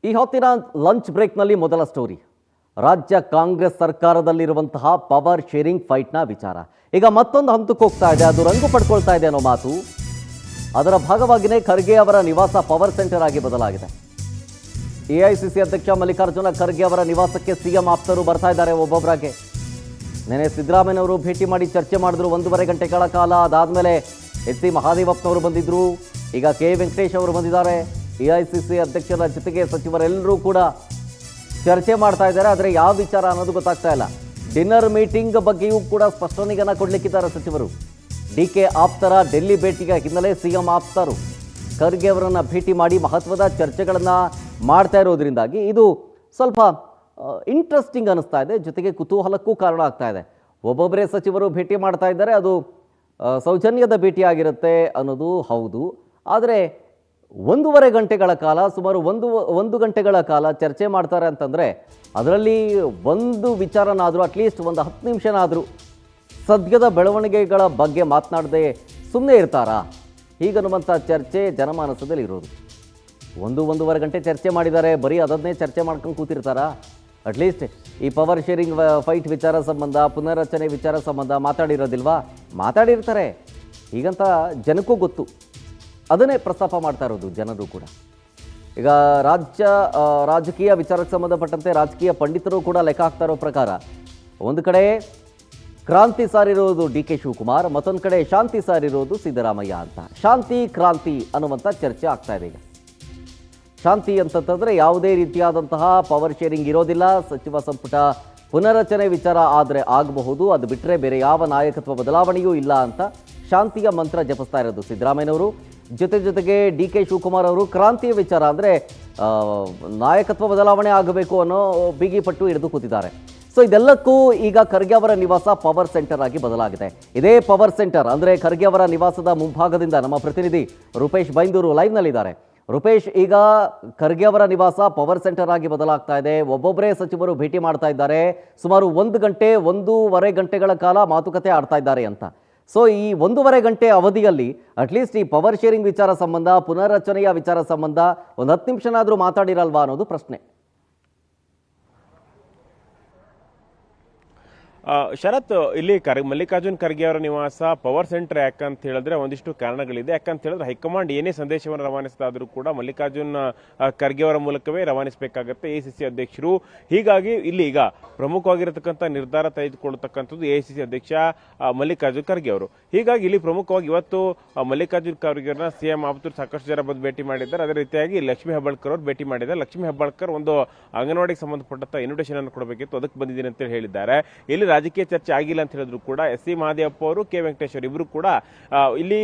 ಈ ಹೊತ್ತಿನ ಲಂಚ್ ಬ್ರೇಕ್ನಲ್ಲಿ ಮೊದಲ ಸ್ಟೋರಿ ರಾಜ್ಯ ಕಾಂಗ್ರೆಸ್ ಸರ್ಕಾರದಲ್ಲಿರುವಂತಹ ಪವರ್ ಶೇರಿಂಗ್ ಫೈಟ್ನ ವಿಚಾರ ಈಗ ಮತ್ತೊಂದು ಹಂತಕ್ಕೆ ಹೋಗ್ತಾ ಇದೆ. ಅದು ರಂಗು ಪಡ್ಕೊಳ್ತಾ ಇದೆ ಅನ್ನೋ ಮಾತು. ಅದರ ಭಾಗವಾಗಿಯೇ ಖರ್ಗೆ ಅವರ ನಿವಾಸ ಪವರ್ ಸೆಂಟರ್ ಆಗಿ ಬದಲಾಗಿದೆ. ಎಐಸಿಸಿ ಅಧ್ಯಕ್ಷ ಮಲ್ಲಿಕಾರ್ಜುನ ಖರ್ಗೆ ಅವರ ನಿವಾಸಕ್ಕೆ ಸಿಎಂ ಆಪ್ತರು ಬರ್ತಾ ಇದ್ದಾರೆ ಒಬ್ಬೊಬ್ಬರಾಗೆ. ನೆನೆ ಸಿದ್ದರಾಮಯ್ಯನವರು ಭೇಟಿ ಮಾಡಿ ಚರ್ಚೆ ಮಾಡಿದ್ರು 1.5 ಗಂಟೆಗಳ ಕಾಲ. ಅದಾದಮೇಲೆ ಎಚ್ ಸಿ ಮಹಾದೇವಪ್ಪನವರು ಬಂದಿದ್ರು. ಈಗ ಕೆ ವೆಂಕಟೇಶ್ ಅವರು ಬಂದಿದ್ದಾರೆ. ಎಐಸಿಸಿ ಅಧ್ಯಕ್ಷರ ಜೊತೆಗೆ ಸಚಿವರೆಲ್ಲರೂ ಕೂಡ ಚರ್ಚೆ ಮಾಡ್ತಾ ಇದ್ದಾರೆ. ಆದರೆ ಯಾವ ವಿಚಾರ ಅನ್ನೋದು ಗೊತ್ತಾಗ್ತಾ ಇಲ್ಲ. ಡಿನ್ನರ್ ಮೀಟಿಂಗ್ ಬಗ್ಗೆಯೂ ಕೂಡ ಸ್ಪಷ್ಟನೆಯನ್ನು ಕೊಡಲಿಕ್ಕಿದ್ದಾರೆ ಸಚಿವರು. ಡಿಕೆ ಆಪ್ತರ ಡೆಲ್ಲಿ ಭೇಟಿಗೆ ಹಿನ್ನೆಲೆ ಸಿಎಂ ಆಪ್ತರು ಖರ್ಗೆ ಅವರನ್ನು ಭೇಟಿ ಮಾಡಿ ಮಹತ್ವದ ಚರ್ಚೆಗಳನ್ನು ಮಾಡ್ತಾ ಇರೋದ್ರಿಂದಾಗಿ ಇದು ಸ್ವಲ್ಪ ಇಂಟ್ರೆಸ್ಟಿಂಗ್ ಅನ್ನಿಸ್ತಾ ಇದೆ. ಜೊತೆಗೆ ಕುತೂಹಲಕ್ಕೂ ಕಾರಣ ಆಗ್ತಾ ಇದೆ. ಒಬ್ಬೊಬ್ಬರೇ ಸಚಿವರು ಭೇಟಿ ಮಾಡ್ತಾ ಇದ್ದಾರೆ. ಅದು ಸೌಜನ್ಯದ ಭೇಟಿಯಾಗಿರುತ್ತೆ ಅನ್ನೋದು ಹೌದು. ಆದರೆ 1.5 ಗಂಟೆಗಳ ಕಾಲ, ಸುಮಾರು ಒಂದು ಗಂಟೆಗಳ ಕಾಲ ಚರ್ಚೆ ಮಾಡ್ತಾರೆ ಅಂತಂದರೆ ಅದರಲ್ಲಿ ಒಂದು ವಿಚಾರನಾದರೂ ಅಟ್ಲೀಸ್ಟ್ ಒಂದು 10 ನಿಮಿಷನಾದರೂ ಸದ್ಯದ ಬೆಳವಣಿಗೆಗಳ ಬಗ್ಗೆ ಮಾತನಾಡದೆ ಸುಮ್ಮನೆ ಇರ್ತಾರಾ ಹೀಗನ್ನುವಂಥ ಚರ್ಚೆ ಜನಮಾನಸದಲ್ಲಿ ಇರೋದು. 1.5 ಗಂಟೆ ಚರ್ಚೆ ಮಾಡಿದ್ದಾರೆ, ಬರೀ ಅದನ್ನೇ ಚರ್ಚೆ ಮಾಡ್ಕೊಂಡು ಕೂತಿರ್ತಾರಾ? ಅಟ್ಲೀಸ್ಟ್ ಈ ಪವರ್ ಶೇರಿಂಗ್ ಫೈಟ್ ವಿಚಾರ ಸಂಬಂಧ, ಪುನರ್ರಚನೆ ವಿಚಾರ ಸಂಬಂಧ ಮಾತಾಡಿರೋದಿಲ್ವಾ? ಮಾತಾಡಿರ್ತಾರೆ. ಹೀಗಂತ ಜನಕ್ಕೂ ಗೊತ್ತು. ಅದನ್ನೇ ಪ್ರಸ್ತಾಪ ಮಾಡ್ತಾ ಇರೋದು ಜನರು ಕೂಡ. ಈಗ ರಾಜಕೀಯ ವಿಚಾರಕ್ಕೆ ಸಂಬಂಧಪಟ್ಟಂತೆ ರಾಜಕೀಯ ಪಂಡಿತರು ಕೂಡ ಲೆಕ್ಕ ಹಾಕ್ತಾ ಇರೋ ಪ್ರಕಾರ ಒಂದು ಕಡೆ ಕ್ರಾಂತಿ ಸಾರಿರೋದು ಡಿ ಕೆ ಶಿವಕುಮಾರ್, ಮತ್ತೊಂದು ಕಡೆ ಶಾಂತಿ ಸಾರಿರೋದು ಸಿದ್ದರಾಮಯ್ಯ ಅಂತ. ಶಾಂತಿ ಕ್ರಾಂತಿ ಅನ್ನುವಂಥ ಚರ್ಚೆ ಆಗ್ತಾ ಇದೆ ಈಗ. ಶಾಂತಿ ಅಂತಂತಂದರೆ ಯಾವುದೇ ರೀತಿಯಾದಂತಹ ಪವರ್ ಶೇರಿಂಗ್ ಇರೋದಿಲ್ಲ. ಸಚಿವ ಸಂಪುಟ ಪುನರ್ರಚನೆ ವಿಚಾರ ಆದರೆ ಆಗಬಹುದು, ಅದು ಬಿಟ್ಟರೆ ಬೇರೆ ಯಾವ ನಾಯಕತ್ವ ಬದಲಾವಣೆಯೂ ಇಲ್ಲ ಅಂತ ಶಾಂತಿಯ ಮಂತ್ರ ಜಪಿಸ್ತಾ ಇರೋದು ಸಿದ್ದರಾಮಯ್ಯನವರು. ಜೊತೆಗೆ ಡಿ ಕೆ ಶಿವಕುಮಾರ್ ಅವರು ಕ್ರಾಂತಿಯ ವಿಚಾರ ಅಂದರೆ ನಾಯಕತ್ವ ಬದಲಾವಣೆ ಆಗಬೇಕು ಅನ್ನೋ ಬಿಗಿ ಪಟ್ಟು ಹಿಡಿದು ಕೂತಿದ್ದಾರೆ. ಸೊ ಇದೆಲ್ಲಕ್ಕೂ ಈಗ ಖರ್ಗೆ ಅವರ ನಿವಾಸ ಪವರ್ ಸೆಂಟರ್ ಆಗಿ ಬದಲಾಗಿದೆ. ಇದೇ ಪವರ್ ಸೆಂಟರ್ ಅಂದರೆ ಖರ್ಗೆ ಅವರ ನಿವಾಸದ ಮುಂಭಾಗದಿಂದ ನಮ್ಮ ಪ್ರತಿನಿಧಿ ರೂಪೇಶ್ ಬೈಂದೂರು ಲೈವ್ನಲ್ಲಿದ್ದಾರೆ. ರೂಪೇಶ್, ಈಗ ಖರ್ಗೆ ಅವರ ನಿವಾಸ ಪವರ್ ಸೆಂಟರ್ ಆಗಿ ಬದಲಾಗ್ತಾ ಇದೆ. ಒಬ್ಬೊಬ್ಬರೇ ಸಚಿವರು ಭೇಟಿ ಮಾಡ್ತಾ ಇದ್ದಾರೆ. ಸುಮಾರು 1.5 ಗಂಟೆಗಳ ಕಾಲ ಮಾತುಕತೆ ಆಡ್ತಾ ಇದ್ದಾರೆ ಅಂತ. ಸೊ ಈ 1.5 ಗಂಟೆ ಅವಧಿಯಲ್ಲಿ ಅಟ್ಲೀಸ್ಟ್ ಈ ಪವರ್ ಶೇರಿಂಗ್ ವಿಚಾರ ಸಂಬಂಧ, ಪುನರ್ರಚನೆಯ ವಿಚಾರ ಸಂಬಂಧ ಒಂದು 10 ನಿಮಿಷನಾದರೂ ಮಾತಾಡಿರಲ್ವಾ ಅನ್ನೋದು ಪ್ರಶ್ನೆ. ಶರತ್, ಇಲ್ಲಿ ಮಲ್ಲಿಕಾರ್ಜುನ್ ಖರ್ಗೆ ಅವರ ನಿವಾಸ ಪವರ್ ಸೆಂಟರ್ ಯಾಕಂತ ಹೇಳಿದ್ರೆ ಒಂದಿಷ್ಟು ಕಾರಣಗಳಿದೆ. ಯಾಕಂತ ಹೇಳಿದ್ರೆ ಹೈಕಮಾಂಡ್ ಏನೇ ಸಂದೇಶವನ್ನು ರವಾನಿಸಿದಾದರೂ ಕೂಡ ಮಲ್ಲಿಕಾರ್ಜುನ್ ಖರ್ಗೆ ಅವರ ಮೂಲಕವೇ ರವಾನಿಸಬೇಕಾಗತ್ತೆ ಎಐಸಿಸಿ ಅಧ್ಯಕ್ಷರು. ಹೀಗಾಗಿ ಇಲ್ಲಿ ಈಗ ಪ್ರಮುಖವಾಗಿರತಕ್ಕಂಥ ನಿರ್ಧಾರ ತೆಗೆದುಕೊಳ್ಳತಕ್ಕಂಥದ್ದು ಎಐಸಿಸಿ ಅಧ್ಯಕ್ಷ ಮಲ್ಲಿಕಾರ್ಜುನ್ ಖರ್ಗೆ ಅವರು. ಹೀಗಾಗಿ ಇಲ್ಲಿ ಪ್ರಮುಖವಾಗಿ ಇವತ್ತು ಮಲ್ಲಿಕಾರ್ಜುನ್ ಖರ್ಗೆ ಅವರನ್ನ ಸಿಎಂ ಆಪ್ತರು ಸಾಕಷ್ಟು ಜನ ಬಂದು ಭೇಟಿ ಮಾಡಿದ್ದಾರೆ. ಅದೇ ರೀತಿಯಾಗಿ ಲಕ್ಷ್ಮೀ ಹೆಬ್ಬಾಳ್ಕರ್ ಅವರು ಭೇಟಿ ಮಾಡಿದ್ದಾರೆ. ಲಕ್ಷ್ಮೀ ಹೆಬ್ಬಾಳ್ಕರ್ ಒಂದು ಅಂಗನವಾಡಿಗೆ ಸಂಬಂಧಪಟ್ಟಂತ ಇನ್ವಿಟೇಷನ್ ಅನ್ನು ಕೊಡಬೇಕಿತ್ತು, ಅದಕ್ಕೆ ಬಂದಿದ್ದೀನಿ ಅಂತ ಹೇಳಿದ್ದಾರೆ. ಇಲ್ಲಿ ರಾಜಕೀಯ ಚರ್ಚೆ ಆಗಿಲ್ಲ ಅಂತ ಹೇಳಿದ್ರು ಕೂಡ ಎಸ್ ಸಿ ಮಹಾದೇವಪ್ಪ ಅವರು, ಕೆ ವೆಂಕಟೇಶ್ ಅವರು ಇಬ್ಬರು ಕೂಡ ಇಲ್ಲಿ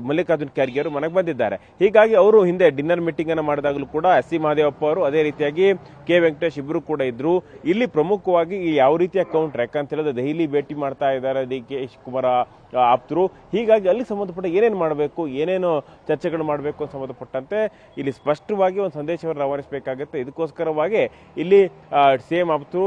ಮಲ್ಲಿಕಾರ್ಜುನ್ ಖರ್ಗೆ ಅವರು ಮನೆಗೆ ಬಂದಿದ್ದಾರೆ. ಹೀಗಾಗಿ ಅವರು ಹಿಂದೆ ಡಿನ್ನರ್ ಮೀಟಿಂಗ್ ಅನ್ನು ಮಾಡಿದಾಗಲೂ ಕೂಡ ಎಸ್ ಸಿ ಮಹಾದೇವಪ್ಪ ಅವರು, ಅದೇ ರೀತಿಯಾಗಿ ಕೆ ವೆಂಕಟೇಶ್ ಇಬ್ಬರು ಕೂಡ ಇದ್ರು. ಇಲ್ಲಿ ಪ್ರಮುಖವಾಗಿ ಯಾವ ರೀತಿಯ ಕೌಂಟರ್ ಯಾಕಂತ ಹೇಳಿದ್ರೆ ದೆಹಲಿ ಭೇಟಿ ಮಾಡ್ತಾ ಇದ್ದಾರೆ ಡಿ ಕೆ ಶಿವಕುಮಾರ್ ಆಪ್ತರು. ಹೀಗಾಗಿ ಅಲ್ಲಿ ಸಂಬಂಧಪಟ್ಟ ಏನೇನು ಮಾಡಬೇಕು, ಏನೇನು ಚರ್ಚೆಗಳು ಮಾಡಬೇಕು ಅಂತ ಸಂಬಂಧಪಟ್ಟಂತೆ ಇಲ್ಲಿ ಸ್ಪಷ್ಟವಾಗಿ ಒಂದು ಸಂದೇಶವನ್ನು ರವಾನಿಸಬೇಕಾಗುತ್ತೆ. ಇದಕ್ಕೋಸ್ಕರವಾಗಿ ಇಲ್ಲಿ ಸಿಎಂ ಆಪ್ತರು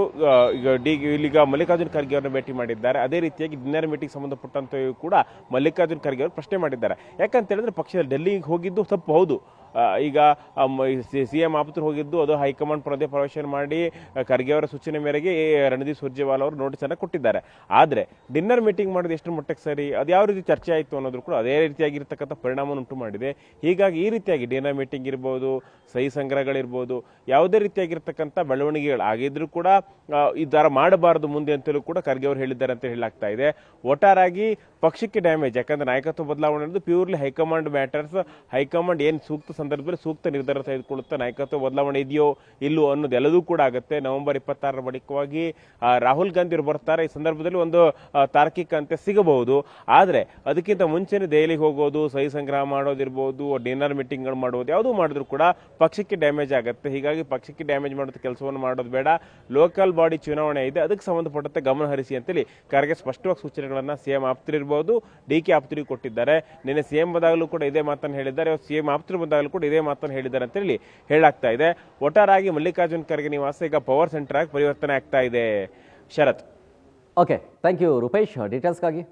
ಇಲ್ಲಿಗ ಮಲ್ಲಿಕಾರ್ಜುನ್ ಖರ್ಗೆ ಅವರನ್ನ ಭೇಟಿ ಮಾಡಿದ್ದಾರೆ. ಅದೇ ರೀತಿಯಾಗಿ ಡಿನ್ನರ್ ಮೀಟಿಂಗ್ ಸಂಬಂಧಪಟ್ಟಂತೆಯೂ ಕೂಡ ಮಲ್ಲಿಕಾರ್ಜುನ್ ಖರ್ಗೆ ಅವರು ಪ್ರಶ್ನೆ ಮಾಡಿದ್ದಾರೆ. ಯಾಕಂತ ಹೇಳಿದ್ರೆ ಪಕ್ಷದಲ್ಲಿ ಡೆಲ್ಲಿಗೆ ಹೋಗಿದ್ದು ತಪ್ಪು ಹೌದು. ಈಗ ಸಿಎಂ ಆಪ್ತರು ಹೋಗಿದ್ದು ಅದು ಹೈಕಮಾಂಡ್ ಪ್ರವೇಶ ಮಾಡಿ ಖರ್ಗೆ ಅವರ ಸೂಚನೆ ಮೇರೆಗೆ ರಣದೀಪ್ ಸುರ್ಜೇವಾಲಾ ಅವರು ನೋಟಿಸ್ ಅನ್ನು ಕೊಟ್ಟಿದ್ದಾರೆ. ಆದರೆ ಡಿನ್ನರ್ ಮೀಟಿಂಗ್ ಮಾಡೋದು ಎಷ್ಟು ಮಟ್ಟಕ್ಕೆ ಸರಿ, ಅದು ಯಾವ ರೀತಿ ಚರ್ಚೆ ಆಯಿತು ಅನ್ನೋದು ಕೂಡ ಅದೇ ರೀತಿಯಾಗಿರ್ತಕ್ಕಂಥ ಪರಿಣಾಮವನ್ನು ಉಂಟು ಮಾಡಿದೆ. ಹೀಗಾಗಿ ಈ ರೀತಿಯಾಗಿ ಡಿನ್ನರ್ ಮೀಟಿಂಗ್ ಇರ್ಬೋದು, ಸಹಿ ಸಂಗ್ರಹಗಳಿರ್ಬೋದು, ಯಾವುದೇ ರೀತಿಯಾಗಿರ್ತಕ್ಕಂಥ ಬೆಳವಣಿಗೆಗಳು ಆಗಿದ್ರು ಕೂಡ ಈ ಥರ ಮಾಡಬಾರದು ಮುಂದೆ ಅಂತಲೂ ಕೂಡ ಖರ್ಗೆ ಅವರು ಹೇಳಿದ್ದಾರೆ ಅಂತ ಹೇಳಲಾಗ್ತಾ ಇದೆ. ಒಟ್ಟಾರಾಗಿ ಪಕ್ಷಕ್ಕೆ ಡ್ಯಾಮೇಜ್. ಯಾಕಂದ್ರೆ ನಾಯಕತ್ವ ಬದಲಾವಣೆ ಅನ್ನೋದು ಪ್ಯೂರ್ಲಿ ಹೈಕಮಾಂಡ್ ಮ್ಯಾಟರ್ಸ್. ಹೈಕಮಾಂಡ್ ಏನು ಸೂಕ್ತ ಸಂದರ್ಭದಲ್ಲಿ ಸೂಕ್ತ ನಿರ್ಧಾರ ತೆಗೆದುಕೊಳ್ಳುತ್ತೆ, ನಾಯಕತ್ವ ಬದಲಾವಣೆ ಇದೆಯೋ ಇಲ್ಲೋ ಅನ್ನೋದು ಎಲ್ಲದೂ ಕೂಡ ಆಗುತ್ತೆ. ನವೆಂಬರ್ 26ರ ಬಳಿಕವಾಗಿ ರಾಹುಲ್ ಗಾಂಧಿ ಅವರು ಬರ್ತಾರೆ. ಈ ಸಂದರ್ಭದಲ್ಲಿ ಒಂದು ತಾರ್ಕಿಕ ಅಂತ್ಯ ಸಿಗಬಹುದು. ಆದರೆ ಅದಕ್ಕಿಂತ ಮುಂಚೆನೆ ದೆಹಲಿಗೆ ಹೋಗೋದು, ಸಹಿ ಸಂಗ್ರಹ ಮಾಡೋದಿರ್ಬೋದು, ಡಿನ್ನರ್ ಮೀಟಿಂಗ್ಗಳು ಮಾಡೋದು, ಯಾವುದೂ ಮಾಡಿದ್ರು ಕೂಡ ಪಕ್ಷಕ್ಕೆ ಡ್ಯಾಮೇಜ್ ಆಗುತ್ತೆ. ಹೀಗಾಗಿ ಪಕ್ಷಕ್ಕೆ ಡ್ಯಾಮೇಜ್ ಮಾಡೋದು ಕೆಲಸವನ್ನು ಮಾಡೋದು ಬೇಡ. ಲೋಕಲ್ ಬಾಡಿ ಚುನಾವಣೆ ಇದೆ, ಅದಕ್ಕೆ ಸಂಬಂಧಪಟ್ಟಂತೆ ಗಮನ ಹರಿಸಿ ಅಂತೇಳಿ ಖರ್ಗೆ ಸ್ಪಷ್ಟವಾಗಿ ಸೂಚನೆಗಳನ್ನ ಸಿಎಂ ಆಪ್ತರಿರ್ಬೋದು, ಡಿ ಕೆ ಆಪ್ತರಿಗೂ ಕೊಟ್ಟಿದ್ದಾರೆ. ನಿನ್ನೆ ಸಿಎಂ ಬಂದಾಗಲೂ ಕೂಡ ಇದೇ ಮಾತನ್ನು ಹೇಳಿದ್ದಾರೆ, ಸಿಎಂ ಆಪ್ತರು ಬಂದಾಗಲೂ ಕೂಡ ಇದೇ ಮಾತನ್ನು ಹೇಳಿದ್ದಾರೆ ಅಂತ ಹೇಳಿ ಹೇಳಲಾಗ್ತಾ ಇದೆ. ಒಟ್ಟಾರಾಗಿ ಮಲ್ಲಿಕಾರ್ಜುನ್ ಖರ್ಗೆ ನಿವಾಸ ಈಗ ಪವರ್ ಸೆಂಟರ್ ಆಗಿ ಪರಿವರ್ತನೆ ಆಗ್ತಾ ಇದೆ. Sharath. Okay, thank you Rupesh ಡೀಟೇಲ್ಸ್ಗಾಗಿ.